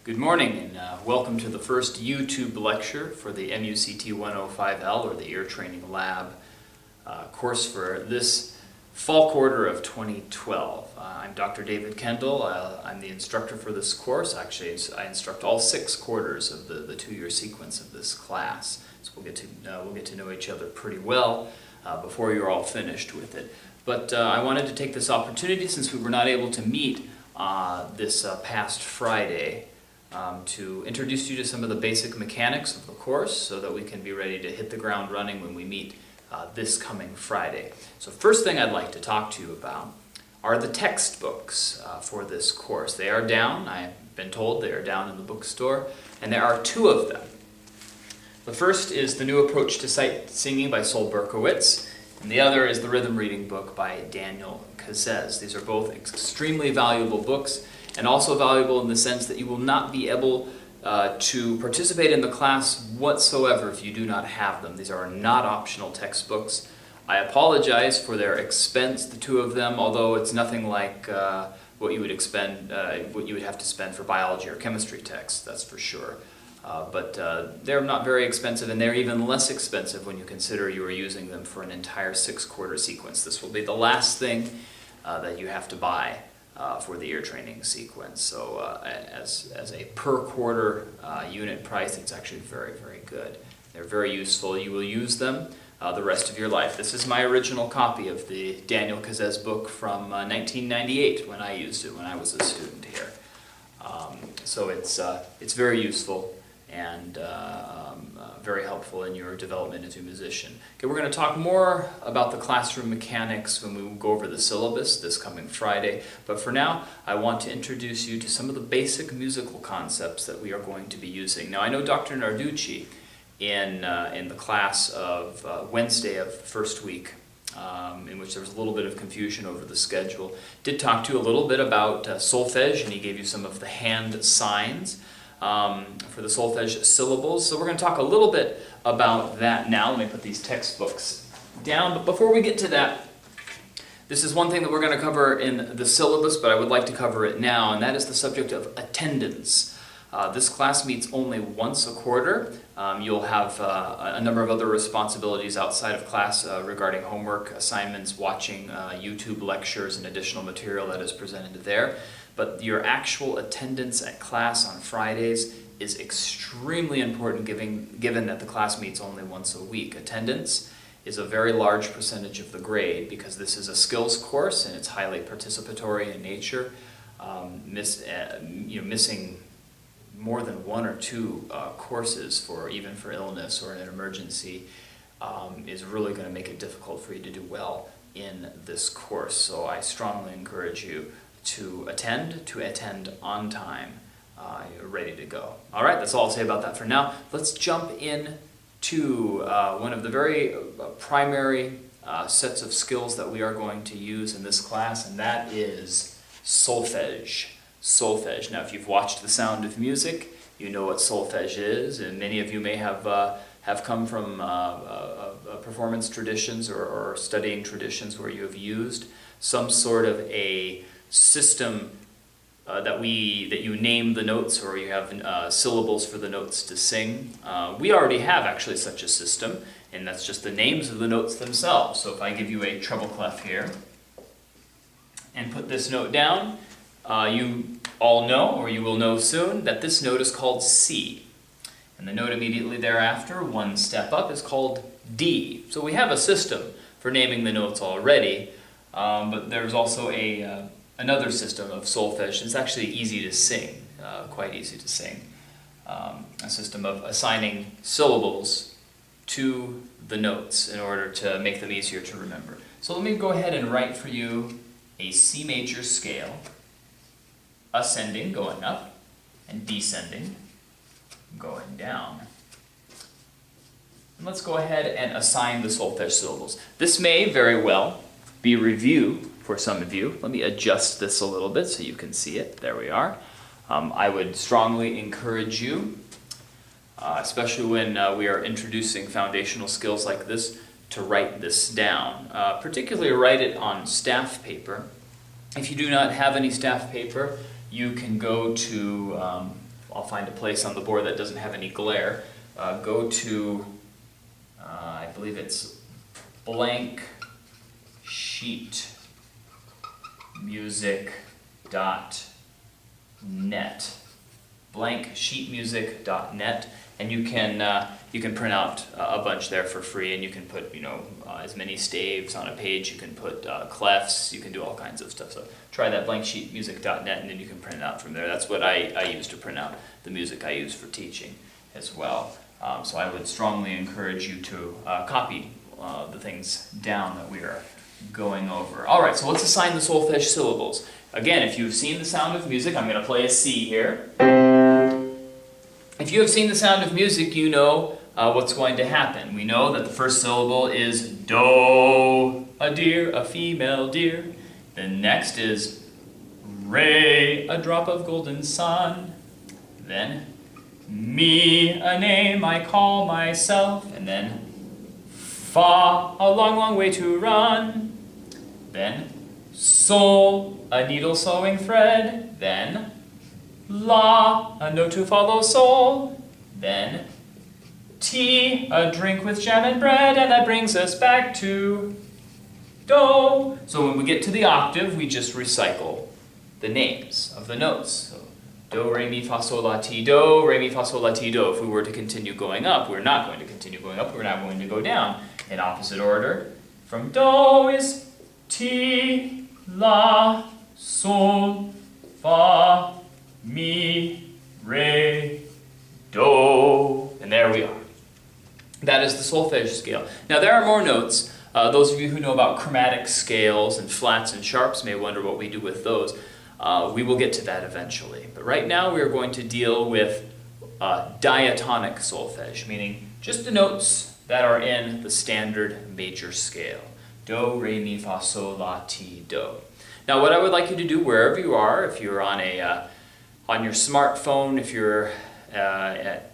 Good morning and welcome to the first YouTube lecture for the MUCT 105L, or the Ear Training Lab course for this fall quarter of 2012. I'm Dr. David Kendall. I'm the instructor for this course. Actually, I instruct all 6 quarters of the 2-year sequence of this class. So we'll get to know each other pretty well before you're all finished with it. But I wanted to take this opportunity, since we were not able to meet this past Friday, to introduce you to some of the basic mechanics of the course so that we can be ready to hit the ground running when we meet this coming Friday. So first thing I'd like to talk to you about are the textbooks for this course. They are down. I've been told they are down in the bookstore, and there are 2 of them. The first is The New Approach to Sight Singing by Sol Berkowitz, and the other is the Rhythm Reading Book by Daniel Kazez. These are both extremely valuable books, and also valuable in the sense that you will not be able to participate in the class whatsoever if you do not have them. These are not optional textbooks. I apologize for their expense, the 2 of them, although it's nothing like what you would have to spend for biology or chemistry texts, that's for sure. But they're not very expensive, and they're even less expensive when you consider you are using them for an entire 6-quarter sequence. This will be the last thing that you have to buy for the ear training sequence. So as a per quarter unit price, it's actually very, very good. They're very useful. You will use them the rest of your life. This is my original copy of the Daniel Kazez book from 1998 when I used it when I was a student here. So it's very useful and very helpful in your development as a musician. Okay, we're going to talk more about the classroom mechanics when we go over the syllabus this coming Friday, but for now I want to introduce you to some of the basic musical concepts that we are going to be using. Now, I know Dr. Narducci in the class of Wednesday of the first week, in which there was a little bit of confusion over the schedule, did talk to you a little bit about solfege, and he gave you some of the hand signs for the solfege syllables. So we're going to talk a little bit about that now. Let me put these textbooks down. But before we get to that, this is one thing that we're going to cover in the syllabus, but I would like to cover it now, and that is the subject of attendance. This class meets only once a quarter. You'll have a number of other responsibilities outside of class regarding homework, assignments, watching YouTube lectures, and additional material that is presented there. But your actual attendance at class on Fridays is extremely important given that the class meets only once a week. Attendance is a very large percentage of the grade because this is a skills course and it's highly participatory in nature. Missing more than 1 or 2 courses even for illness or an emergency is really going to make it difficult for you to do well in this course. So I strongly encourage you to attend on time. You're ready to go. All right, that's all I'll say about that for now. Let's jump in to one of the very primary sets of skills that we are going to use in this class, and that is solfege. Solfege. Now, if you've watched The Sound of Music, you know what solfege is, and many of you may have come from performance traditions or studying traditions where you have used some sort of a system that you name the notes, or you have syllables for the notes to sing. We already have actually such a system, and that's just the names of the notes themselves. So if I give you a treble clef here and put this note down, you all know, or you will know soon, that this note is called C. And the note immediately thereafter, one step up, is called D. So we have a system for naming the notes already, but there's also another system of solfege. It's actually easy to sing, quite easy to sing. A system of assigning syllables to the notes in order to make them easier to remember. So let me go ahead and write for you a C major scale, ascending, going up, and descending, going down. And let's go ahead and assign the solfege syllables. This may very well be review for some of you. Let me adjust this a little bit so you can see it. There we are. I would strongly encourage you, especially when we are introducing foundational skills like this, to write this down. Particularly write it on staff paper. If you do not have any staff paper, you can go to I'll find a place on the board that doesn't have any glare. Go to, I believe it's blank sheet music.net. Blanksheetmusic.net, and you can print out a bunch there for free, and you can put as many staves on a page. You can put clefs. You can do all kinds of stuff. So try that blanksheetmusic.net, and then you can print it out from there. That's what I use to print out the music I use for teaching as well. So I would strongly encourage you to copy the things down that we are going over. All right, so let's assign the solfege syllables. Again, if you've seen The Sound of Music, I'm going to play a C here. If you have seen The Sound of Music, you know what's going to happen. We know that the first syllable is do, a deer, a female deer. The next is re, a drop of golden sun. Then me, a name I call myself. And then fa, a long, long way to run. Then sol, a needle sewing thread. Then la, a note to follow sol. Then tea, a drink with jam and bread, and that brings us back to do. So when we get to the octave, we just recycle the names of the notes. So do, re, mi, fa, sol, la, ti, do, re, mi, fa, sol, la, ti, do. If we were to continue going up, we're not going to continue going up, we're now going to go down in opposite order. From do is ti, la, sol, fa, mi, re, do. And there we are. That is the solfege scale. Now there are more notes. Those of you who know about chromatic scales and flats and sharps may wonder what we do with those. We will get to that eventually. But right now we are going to deal with diatonic solfege, meaning just the notes that are in the standard major scale. Do, re, mi, fa, sol, la, ti, do. Now what I would like you to do wherever you are, if you're on your smartphone, if you're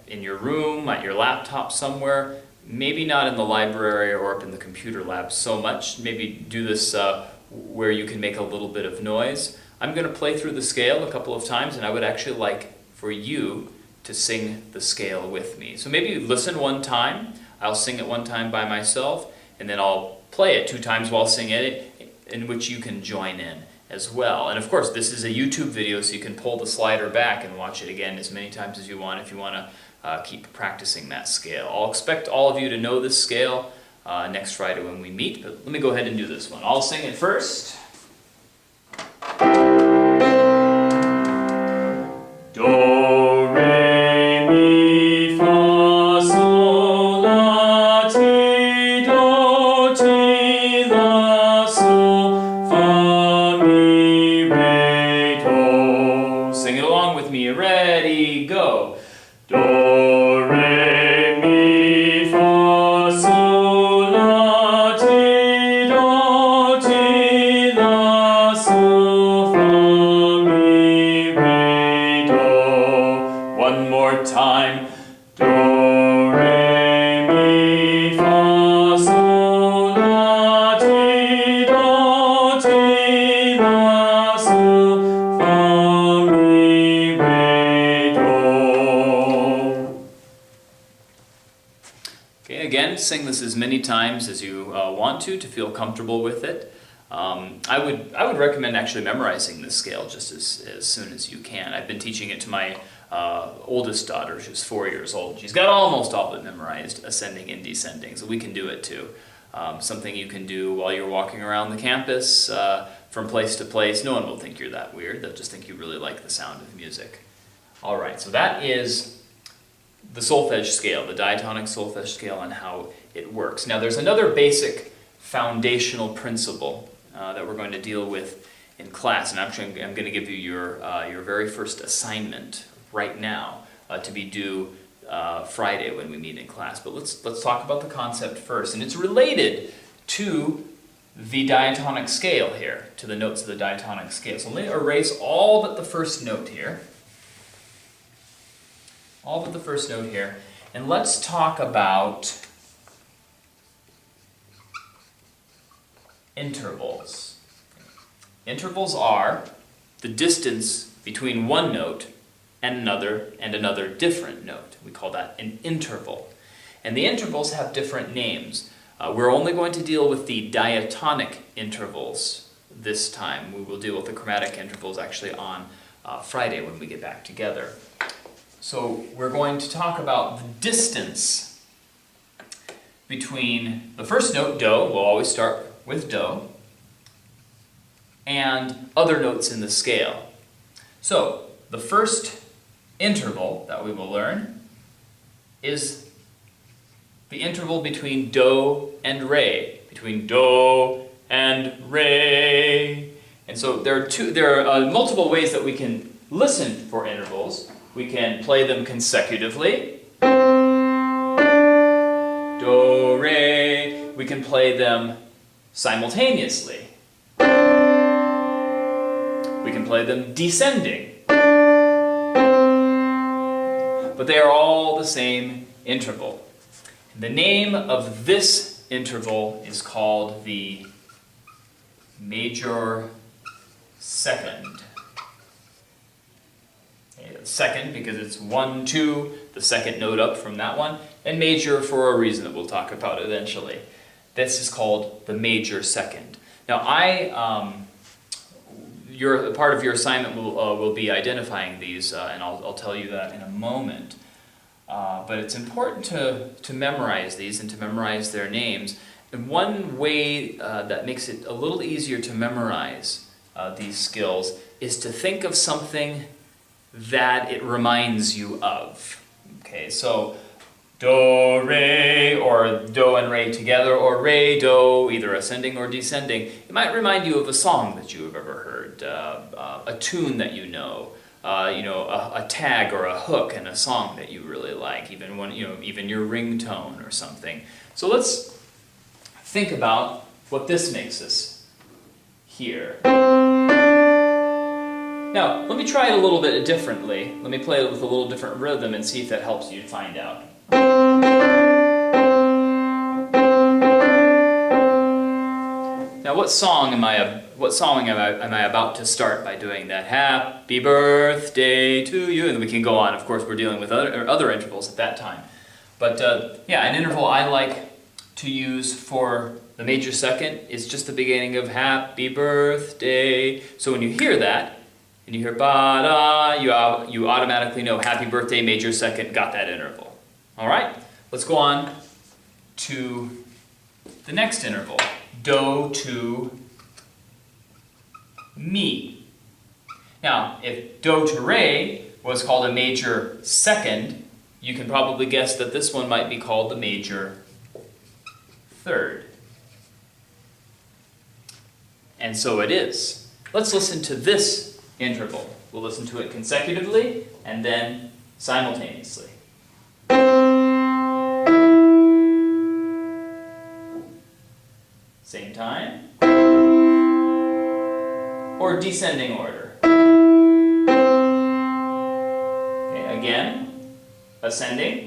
in your room, at your laptop somewhere, maybe not in the library or up in the computer lab so much, maybe do this where you can make a little bit of noise. I'm going to play through the scale a couple of times, and I would actually like for you to sing the scale with me. So maybe listen one time, I'll sing it one time by myself, and then I'll play it 2 times while singing it, in which you can join in as well. And of course, this is a YouTube video, so you can pull the slider back and watch it again as many times as you want if you want to keep practicing that scale. I'll expect all of you to know this scale next Friday when we meet, but let me go ahead and do this one. I'll sing it first. Do, re, mi, fa, sol, la, ti, do, ti, la, sol, fa, mi, re, do. Sing it along with me. Ready, go. Do, re, mi, fa, sol, la, ti, do, ti, la, sol, fa, mi, re, do. One more time. Do, re, mi, fa, sol, la, ti, do, ti, la, sol, fa, mi, re, do. Okay, again, sing this as many times as you want to feel comfortable with it. I would recommend actually memorizing this scale just as soon as you can. I've been teaching it to my oldest daughter. She's 4 years old. She's got almost all of it memorized, ascending and descending, so we can do it too. Something you can do while you're walking around the campus from place to place. No one will think you're that weird. They'll just think you really like the sound of music. All right, so that is the solfege scale, the diatonic solfege scale, and how it works. Now there's another basic foundational principle that we're going to deal with in class, and actually I'm going to give you your very first assignment right now to be due Friday when we meet in class. But let's talk about the concept first, and it's related to the diatonic scale here, to the notes of the diatonic scale. So let me erase all but the first note here. All but the first note here. And let's talk about intervals. Intervals are the distance between one note and another different note. We call that an interval. And the intervals have different names. We're only going to deal with the diatonic intervals this time. We will deal with the chromatic intervals actually on Friday when we get back together. So we're going to talk about the distance between the first note, do, we'll always start with do, and other notes in the scale. So the first interval that we will learn is the interval between do and re, between do and re. And so there are multiple ways that we can listen for intervals. We can play them consecutively. Do, re. We can play them simultaneously. We can play them descending. But they are all the same interval. The name of this interval is called the major second. Second because it's 1, 2, the second note up from that one, and major for a reason that we'll talk about eventually. This is called the major second. Now part of your assignment will be identifying these, and I'll tell you that in a moment. But it's important to memorize these and to memorize their names. And one way that makes it a little easier to memorize these skills is to think of something that it reminds you of. Okay, so do, re, or do and re together, or re, do, either ascending or descending. It might remind you of a song that you have ever heard, a tune that you know, a tag or a hook in a song that you really like, even your ringtone or something. So let's think about what this makes us hear. Now, let me try it a little bit differently. Let me play it with a little different rhythm and see if that helps you to find out. Now, what song am I about to start by doing that? Happy birthday to you, and we can go on. Of course, we're dealing with other intervals at that time. But yeah, an interval I like to use for the major second is just the beginning of happy birthday. So when you hear that, and you hear ba-da, you automatically know happy birthday, major second, got that interval. All right, let's go on to the next interval. Do to mi. Now, if do to re was called a major second, you can probably guess that this one might be called the major third. And so it is. Let's listen to this interval. We'll listen to it consecutively and then simultaneously. Same time. Or descending order. Okay, again, ascending.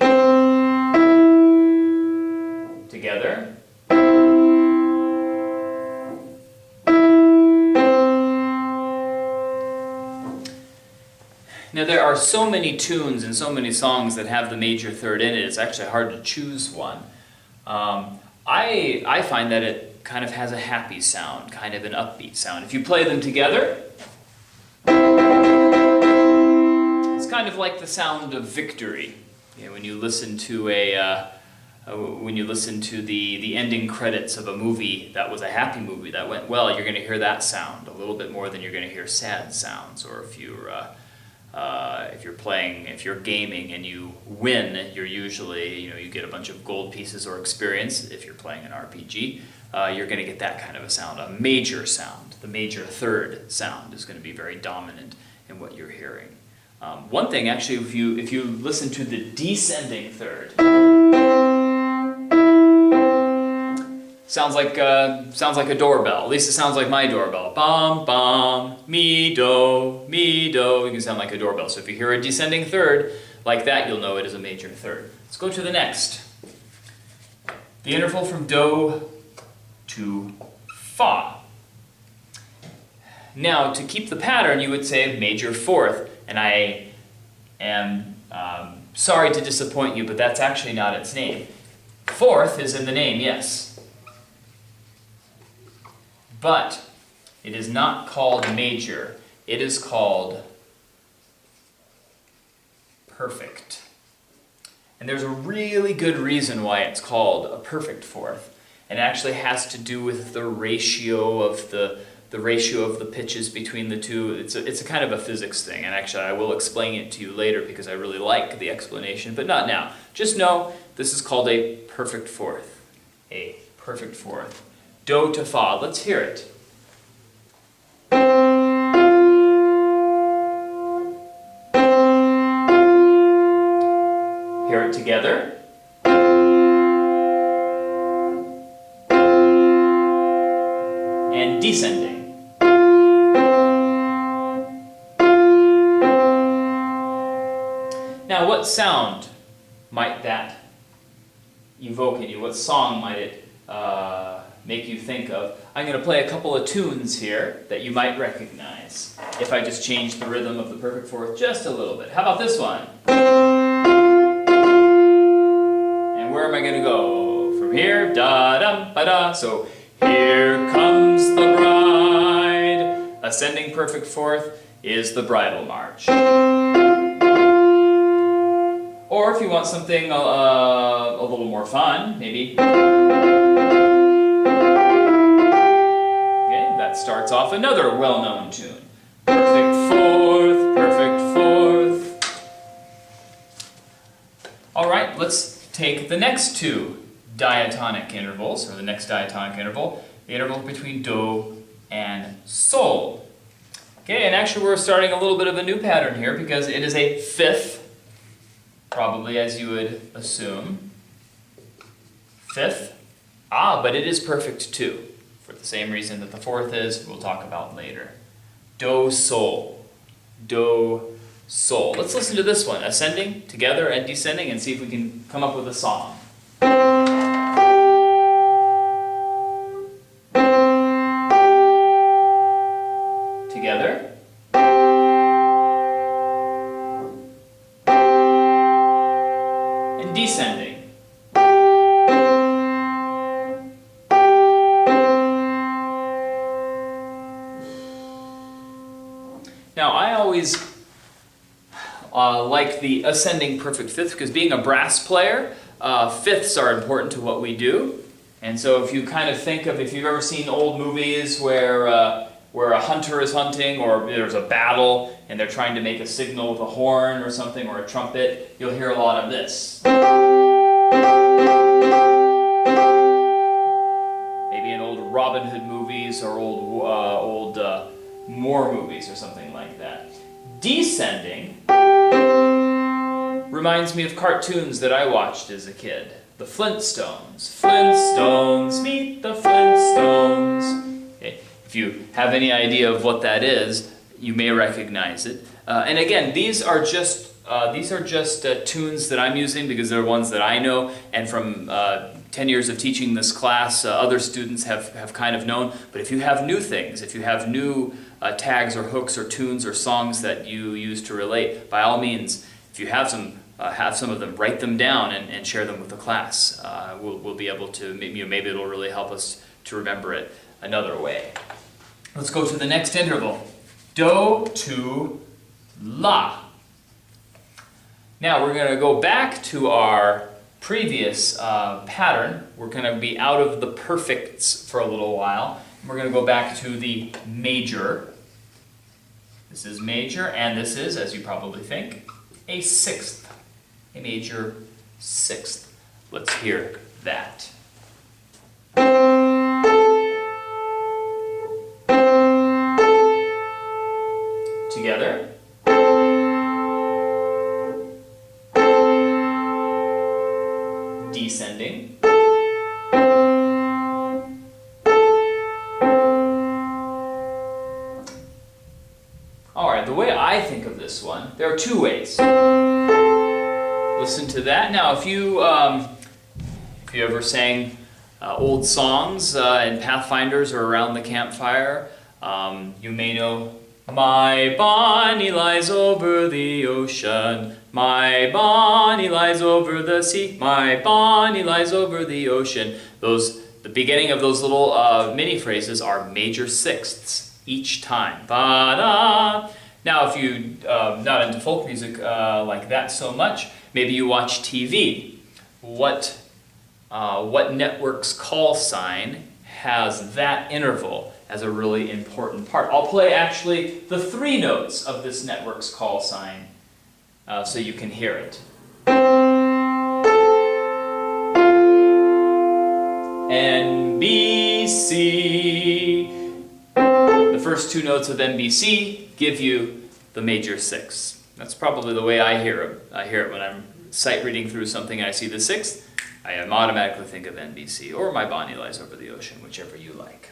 Together. Now there are so many tunes and so many songs that have the major third in it, it's actually hard to choose one. I find that it kind of has a happy sound, kind of an upbeat sound. If you play them together, it's kind of like the sound of victory. You know, when you listen to the ending credits of a movie that was a happy movie that went well, you're going to hear that sound a little bit more than you're going to hear sad sounds. Or if you're gaming and you win, you're usually, you get a bunch of gold pieces or experience. If you're playing an RPG, you're going to get that kind of a sound, a major sound. The major third sound is going to be very dominant in what you're hearing. One thing, actually, if you listen to the descending third, sounds like a doorbell. At least it sounds like my doorbell. Bum bum, mi do, mi do. You can sound like a doorbell. So if you hear a descending third like that, you'll know it is a major third. Let's go to the next. The interval from do to fa. Now, to keep the pattern, you would say major fourth, and I And sorry to disappoint you, but that's actually not its name. Fourth is in the name, yes. But it is not called major. It is called perfect. And there's a really good reason why it's called a perfect fourth. It actually has to do with the ratio of the pitches between the two. It's a kind of a physics thing, and actually I will explain it to you later because I really like the explanation, but not now. Just know this is called a perfect fourth. A perfect fourth. Do to fa. Let's hear it. Hear it together. And descending. Now, what sound might that evoke in you? What song might it make you think of? I'm going to play a couple of tunes here that you might recognize if I just change the rhythm of the perfect fourth just a little bit. How about this one? And where am I going to go? From here, da-dum-ba-da. So, here comes the bride. Ascending perfect fourth is the bridal march. Or if you want something a little more fun, maybe. Okay, that starts off another well-known tune. Perfect fourth, perfect fourth. All right, let's take the next two diatonic intervals, or the next diatonic interval, the interval between do and sol. Okay, and actually we're starting a little bit of a new pattern here because it is a fifth. Probably, as you would assume. Fifth. But it is perfect too, for the same reason that the fourth is, we'll talk about later. Do, sol. Do, sol. Let's listen to this one, ascending together and descending, and see if we can come up with a song. Together. Descending. Now, I always like the ascending perfect fifth because being a brass player, fifths are important to what we do. And so if you kind of think of, if you've ever seen old movies where a hunter is hunting or there's a battle and they're trying to make a signal with a horn or something or a trumpet, you'll hear a lot of this. Maybe in old Robin Hood movies or old Moor movies or something like that. Descending reminds me of cartoons that I watched as a kid. The Flintstones. Flintstones, meet the Flintstones. Okay. If you have any idea of what that is, you may recognize it. And again, these are just tunes that I'm using because they're ones that I know, and from 10 years of teaching this class, other students have kind of known. But if you have new things, if you have new tags or hooks or tunes or songs that you use to relate, by all means, if you have some of them, write them down and share them with the class. We'll be able to, maybe it'll really help us to remember it another way. Let's go to the next interval. Do to la. Now we're going to go back to our previous pattern. We're going to be out of the perfects for a little while. We're going to go back to the major. This is major, and this is, as you probably think, a sixth. A major sixth. Let's hear that. Together. Descending. Alright, the way I think of this one, there are two ways. Listen to that. Now, if you ever sang old songs in Pathfinders or around the campfire, you may know My Bonnie lies over the ocean. My Bonnie lies over the sea. My Bonnie lies over the ocean. The beginning of those little mini phrases are major sixths each time. Ba-da. Now, if you not into folk music like that so much, maybe you watch TV. What network's call sign has that interval as a really important part? I'll play actually the 3 notes of this network's call sign so you can hear it. NBC. The first 2 notes of NBC give you the major sixths. That's probably the way I hear it. I hear it when I'm sight reading through something and I see the 6th. I automatically think of NBC or My Bonnie Lies Over the Ocean, whichever you like.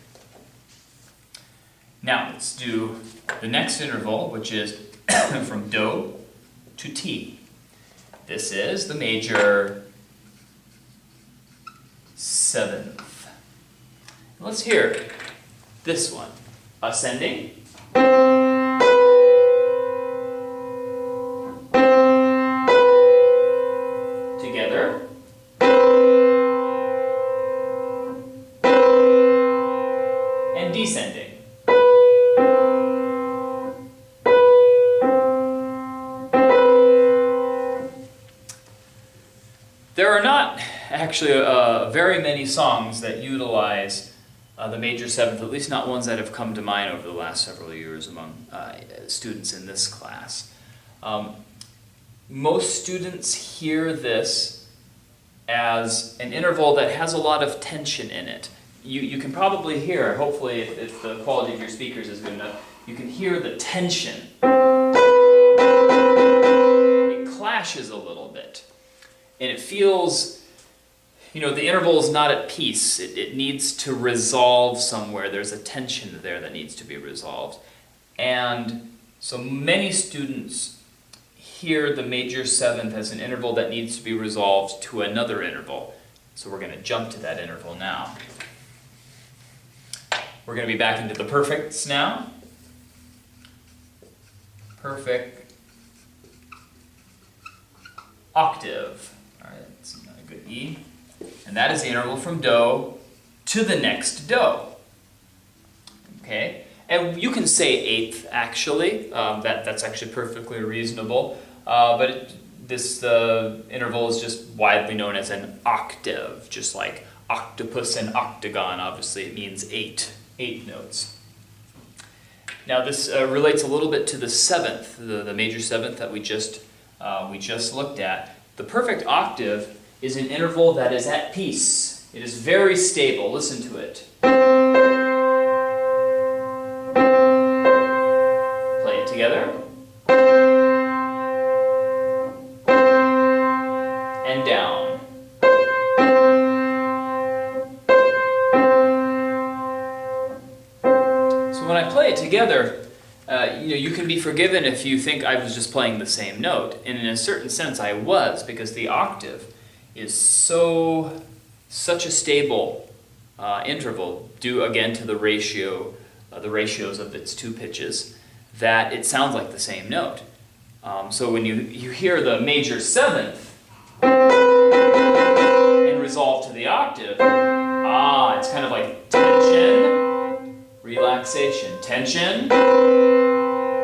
Now let's do the next interval, which is from Do to T. This is the major 7th. Let's hear this one. Ascending. Together. And descending. There are not actually very many songs that utilize the major 7th, at least not ones that have come to mind over the last several years among students in this class. Most students hear this as an interval that has a lot of tension in it. You can probably hear, hopefully if the quality of your speakers is good enough, you can hear the tension. It clashes a little bit. And it feels, the interval is not at peace. It needs to resolve somewhere. There's a tension there that needs to be resolved. And so many students hear the major 7th as an interval that needs to be resolved to another interval. So we're going to jump to that interval now. We're going to be back into the perfects now. Perfect octave. All right, that's a good E. And that is the interval from Do to the next Do. Okay? And you can say 8th, actually. That's actually perfectly reasonable. But this interval is just widely known as an octave, just like octopus and octagon. Obviously, it means 8 notes. Now, this relates a little bit to the 7th, the major 7th that we just looked at. The perfect octave is an interval that is at peace. It is very stable. Listen to it. Play it together. And down. So when I play it together, you can be forgiven if you think I was just playing the same note. And in a certain sense, I was, because the octave is such a stable interval, due again to the ratios of its 2 pitches, that it sounds like the same note. So when you hear the major 7th and resolve to the octave, it's kind of like tension, relaxation, tension,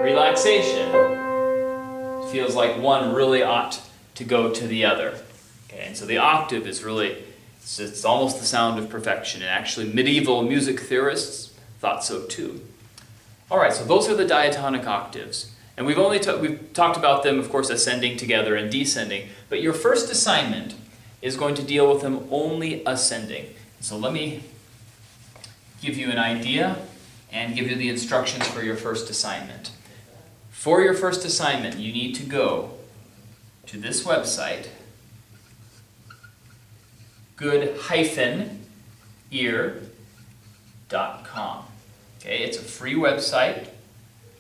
relaxation. It feels like one really ought to go to the other. Okay, and so the octave is really, it's almost the sound of perfection, and actually medieval music theorists thought so too. All right, so those are the diatonic octaves. And we've talked about them, of course, ascending together and descending, but your first assignment is going to deal with them only ascending. So let me give you an idea and give you the instructions for your first assignment. For your first assignment, you need to go to this website, good-ear.com. Okay, it's a free website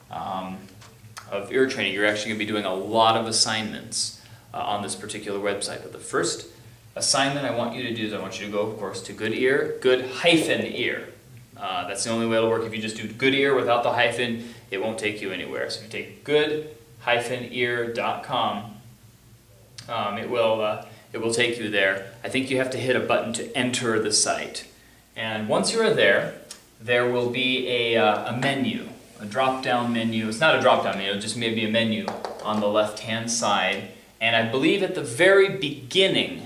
of ear training. You're actually going to be doing a lot of assignments on this particular website. But the first assignment I want you to do is I want you to go, of course, to good-ear. That's the only way it'll work. If you just do good ear without the hyphen, it won't take you anywhere. So if you take good-ear.com, it will take you there. I think you have to hit a button to enter the site. And once you are there, there will be a menu, a drop-down menu. It's not a drop-down menu, just maybe a menu on the left-hand side. And I believe at the very beginning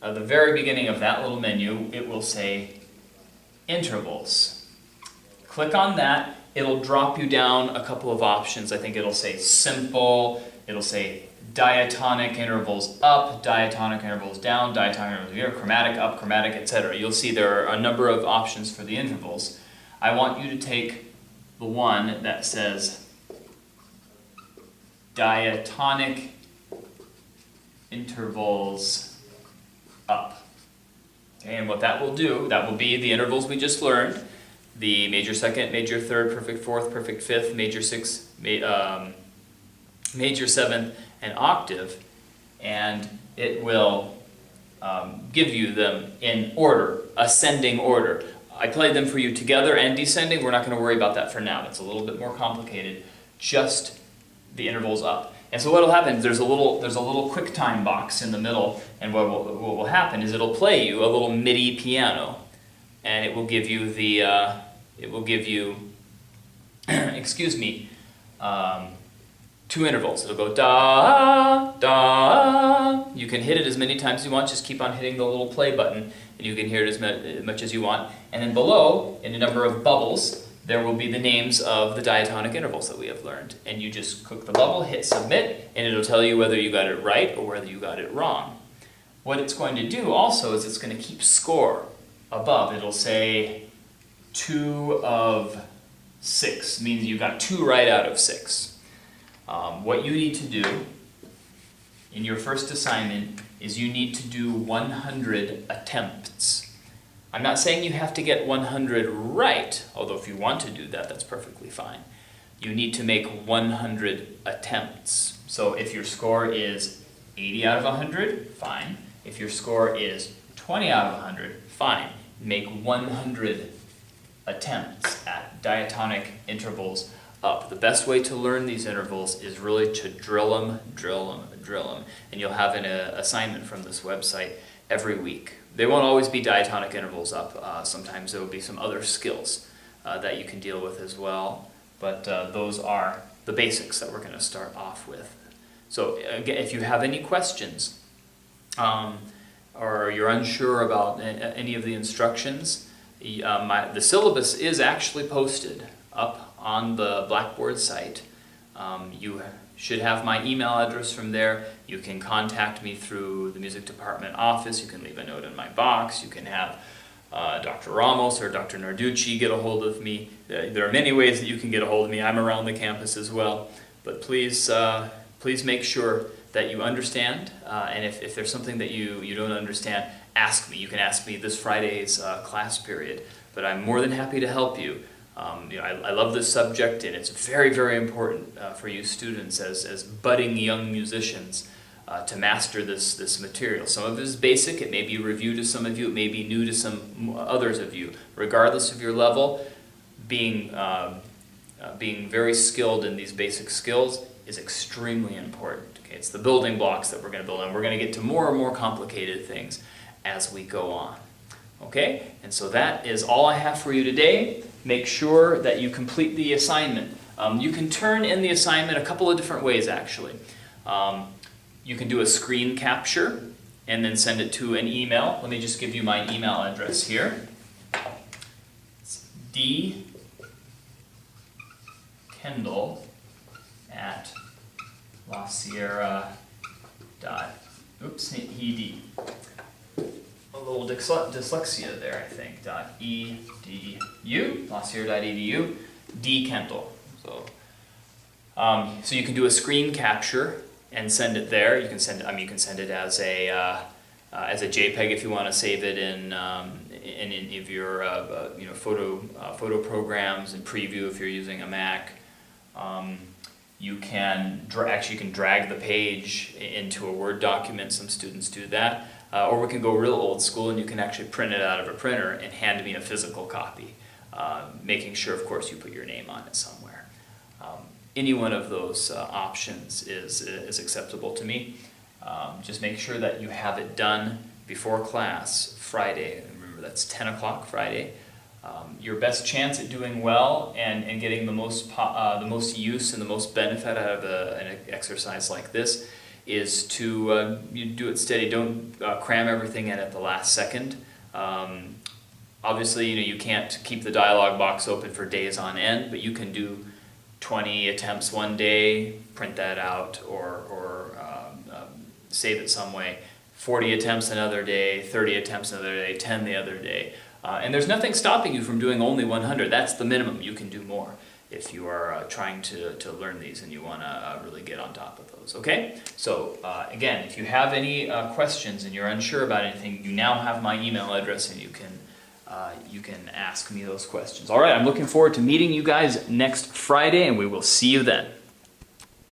of that little menu, it will say intervals. Click on that. It'll drop you down a couple of options. I think it'll say simple, it'll say diatonic intervals up, diatonic intervals down, diatonic intervals here, chromatic up, chromatic, etc. You'll see there are a number of options for the intervals. I want you to take the one that says diatonic intervals up. Okay, and what that will do, that will be the intervals we just learned, the major second, major third, perfect fourth, perfect fifth, major sixth, major seventh, and octave, and it will give you them in order, ascending order. I played them for you together and descending. We're not going to worry about that for now. That's a little bit more complicated. Just the intervals up. And so what will happen is there's a little QuickTime box in the middle, and what will happen is it'll play you a little MIDI piano, and it will give you excuse me, 2 intervals. It'll go da, da. You can hit it as many times as you want. Just keep on hitting the little play button, and you can hear it as much as you want. And then below, in a number of bubbles, there will be the names of the diatonic intervals that we have learned. And you just click the bubble, hit submit, and it'll tell you whether you got it right or whether you got it wrong. What it's going to do also is it's going to keep score above. It'll say 2 of 6, means you got 2 right out of 6. What you need to do in your first assignment is you need to do 100 attempts. I'm not saying you have to get 100 right, although if you want to do that, that's perfectly fine. You need to make 100 attempts. So if your score is 80 out of 100, fine. If your score is 20 out of 100, fine. Make 100 attempts at diatonic intervals up. The best way to learn these intervals is really to drill them, and you'll have an assignment from this website every week. They won't always be diatonic intervals up. Sometimes there will be some other skills that you can deal with as well, but those are the basics that we're going to start off with. So again, if you have any questions or you're unsure about any of the instructions, the syllabus is actually posted up on the Blackboard site. You should have my email address from there. You can contact me through the music department office. You can leave a note in my box. You can have Dr. Ramos or Dr. Narducci get a hold of me. There are many ways that you can get a hold of me. I'm around the campus as well. But please make sure that you understand. And if there's something that you don't understand, ask me. You can ask me this Friday's class period. But I'm more than happy to help you. I love this subject, and it's very, very important for you students as budding young musicians to master this material. Some of it is basic. It may be review to some of you. It may be new to some others of you. Regardless of your level, being very skilled in these basic skills is extremely important. Okay? It's the building blocks that we're going to build on. We're going to get to more and more complicated things as we go on. Okay? And so that is all I have for you today. Make sure that you complete the assignment. You can turn in the assignment a couple of different ways, actually. You can do a screen capture and then send it to an email. Let me just give you my email address here. It's dkendall@lasierra.edu. A little dyslexia there, I think. .edu, lasierra.edu, dkendall. So you can do a screen capture and send it there. You can send it as a JPEG if you want to save it in any of your photo programs and preview if you're using a Mac. You can drag the page into a Word document. Some students do that. Or we can go real old school and you can actually print it out of a printer and hand me a physical copy, making sure, of course, you put your name on it somewhere. Any one of those options is acceptable to me. Just make sure that you have it done before class Friday. Remember, that's 10 o'clock Friday. Your best chance at doing well and getting the most use and the most benefit out of an exercise like this is to you do it steady. Don't cram everything in at the last second. Obviously, you can't keep the dialog box open for days on end, but you can do 20 attempts one day, print that out, or save it some way. 40 attempts another day, 30 attempts another day, 10 the other day. And there's nothing stopping you from doing only 100. That's the minimum. You can do more if you are trying to learn these and you want to really get on top of those. Okay? So again, if you have any questions and you're unsure about anything, you now have my email address and you can ask me those questions. All right, I'm looking forward to meeting you guys next Friday, and we will see you then.